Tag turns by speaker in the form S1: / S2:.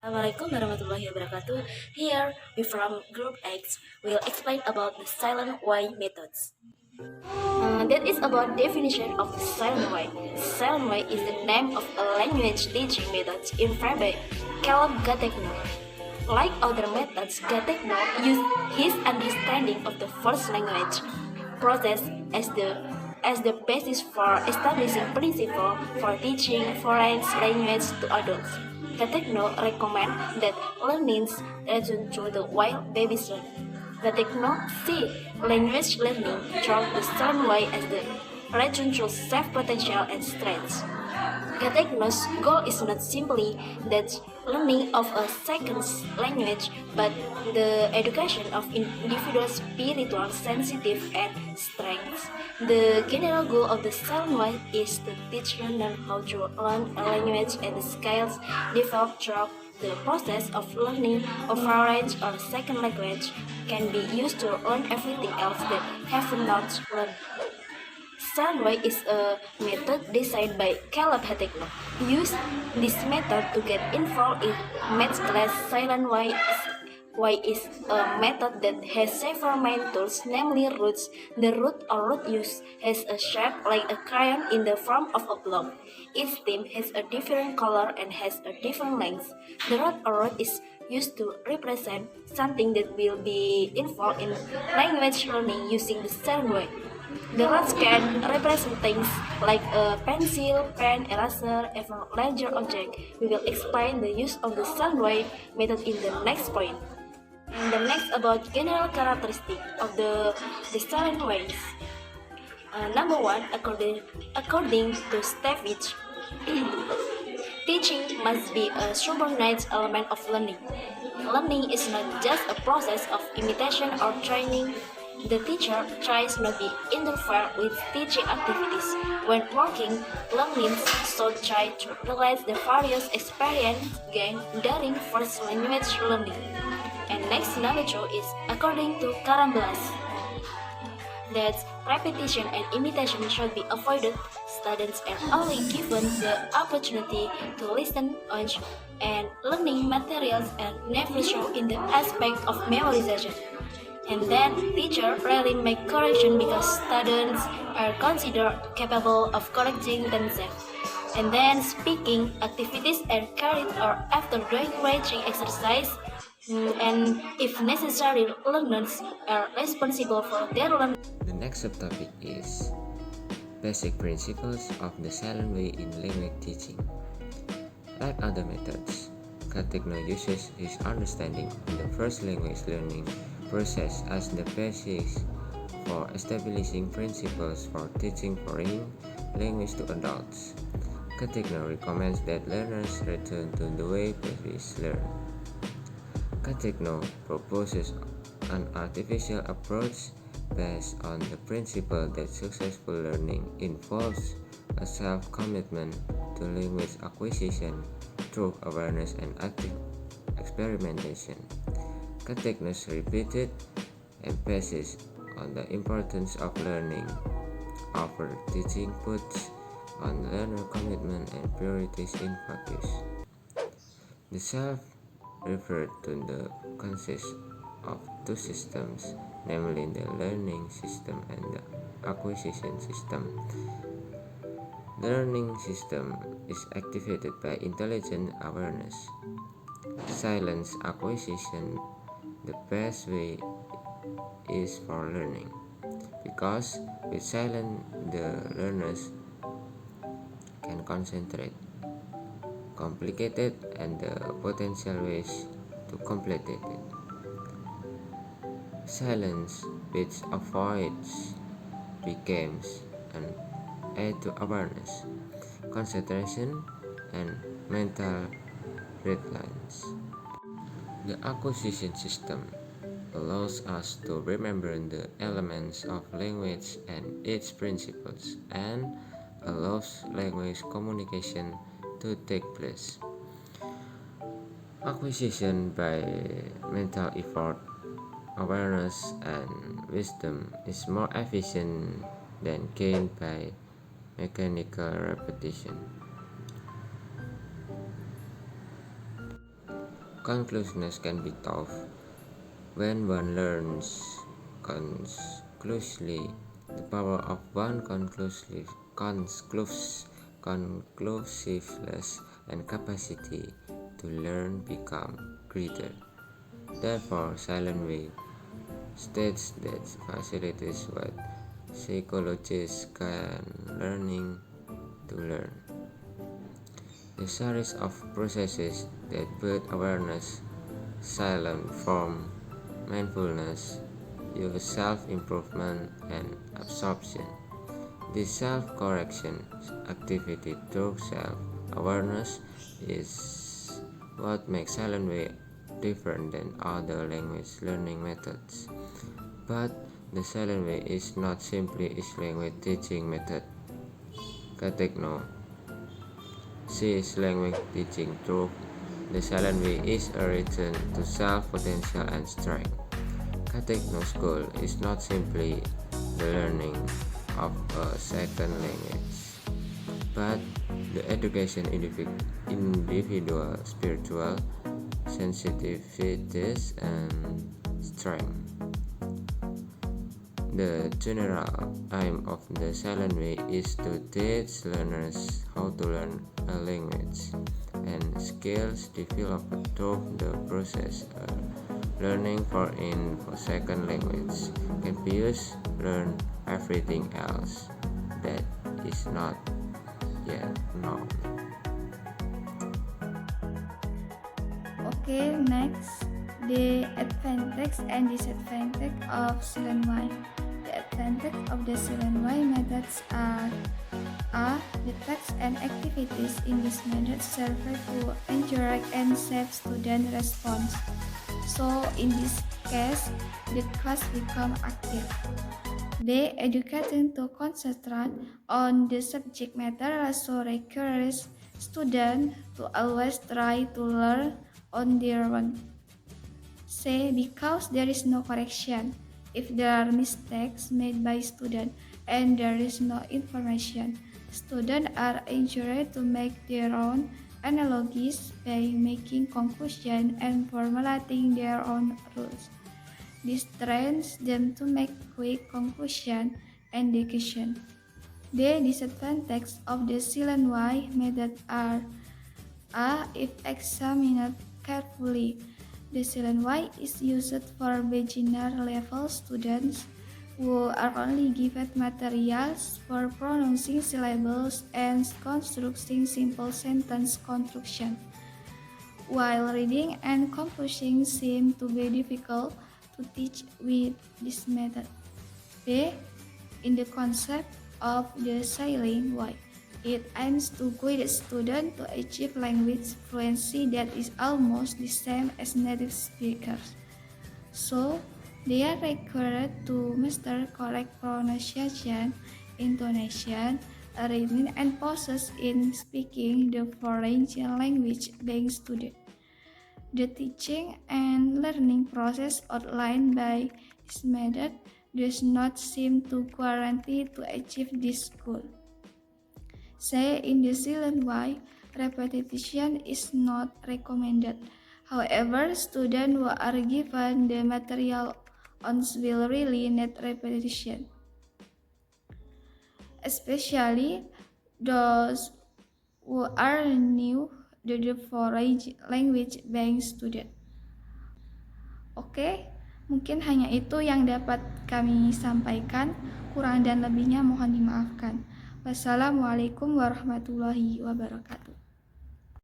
S1: Assalamualaikum warahmatullahi wabarakatuh. Here we from Group X will explain about the silent Y methods. That is about definition of the silent Y. Silent Y is the name of a language teaching method invented by Caleb Gategno. Like other methods, Gategno used his understanding of the first language process as the basis for establishing principles for teaching foreign language to adults. Gategno recommend that learnings return to the wild babies learn. Gategno see language learning through the same way as the return to self-potential and strengths. Gategno's goal is not simply that learning of a second language, but the education of individuals' spiritual, sensitive, and strengths. The general goal of the Salmon is to teach learners how to learn a language and the skills developed through the process of learning a foreign or second language can be used to learn everything else that have not learned. Sunway is a method designed by Caleb Hategno. Use this method to get involved in math class. Silent Y is a method that has several main tools, namely roots. The root or root used has a shape like a crayon in the form of a block. Each stem has a different color and has a different length. The root or root is used to represent something that will be involved in language learning using the same way. The rods can represent things like a pencil, pen, eraser, even larger object. We will explain the use of the soundwave method in the next point. And the next about general characteristic of the silent waves. Number one, according to Stevich, teaching must be a subordinate element of learning. Learning is not just a process of imitation or training. The teacher tries not to interfere with teaching activities. When working, learners should try to realize the various experiences gained during first language learning. And next, number two is according to Karamblas, that repetition and imitation should be avoided. Students are only given the opportunity to listen on and learning materials and never show in the aspect of memorization. And then teacher rarely make correction because students are considered capable of correcting themselves. And then speaking activities are carried or after doing writing exercise. And if necessary, learners are responsible for their learning.
S2: The next subtopic is basic principles of the silent way in language teaching. Like other methods, Kategno uses his understanding of the first language learning process as the basis for establishing principles for teaching foreign language to adults. Kategno recommends that learners return to the way babies learn. Kategno proposes an artificial approach based on the principle that successful learning involves a self-commitment to language acquisition through awareness and active experimentation. Kategno's repeated emphasis on the importance of learning over teaching puts on learner commitment and priorities in focus. The self referred to the consists of two systems, namely the learning system and the acquisition system. The learning system is activated by intelligent awareness. Silence acquisition, the best way is for learning, because with silence the learners can concentrate. Complicated and the potential ways to complete it. Silence, which avoids, becomes an aid to awareness, concentration, and mental redlines. The acquisition system allows us to remember the elements of language and its principles, and allows language communication to take place. Acquisition by mental effort, awareness, and wisdom is more efficient than gained by mechanical repetition. Conclusiveness can be tough. When one learns conclusively, the power of one conclusiveness and capacity to learn become greater. Therefore, Silent Way states that facilitates what psychologists can learning to learn. The series of processes that build awareness, silent form, mindfulness, use self-improvement and absorption. This self-correction activity through self-awareness is what makes Silent Way different than other language learning methods. But the Silent Way is not simply a language teaching method. Katekno sees language teaching through the Silent Way is a return to self-potential and strength. Katekno's goal is not simply the learning of a second language, but the education individual spiritual sensitivities and strength. The general aim of the Silent Way is to teach learners how to learn a language, and skills developed through the process. Learning for second language can be used to learn everything else that is not yet known.
S3: Okay, next, the advantage and disadvantage of Silent Y. The advantage of the Silent Y methods are the tasks and activities in this method serve to interact and shape student response. So in this case, the class become active. They educating to concentrate on the subject matter also requires students to always try to learn on their own. Say because there is no correction. If there are mistakes made by students and there is no information, students are encouraged to make their own analogies by making conclusions and formulating their own rules. This trains them to make quick conclusion and decision. The disadvantages of the Silent Y method are if examined carefully. The Silent Y is used for beginner level students who are only given materials for pronouncing syllables and constructing simple sentence construction, while reading and composing seem to be difficult to teach with this method. B. In the concept of the Silent Y, it aims to guide students to achieve language fluency that is almost the same as native speakers. So, they are required to master correct pronunciation, intonation, rhythm, and pauses in speaking the foreign language being studied. The teaching and learning process outlined by this method does not seem to guarantee to achieve this goal. Say in the Silent Y, repetition is not recommended. However, students who are given the material will really need repetition, especially those who are new to the foreign language being studied. Oke, mungkin hanya itu yang dapat kami sampaikan. Kurang dan lebihnya mohon dimaafkan. Wassalamualaikum warahmatullahi wabarakatuh.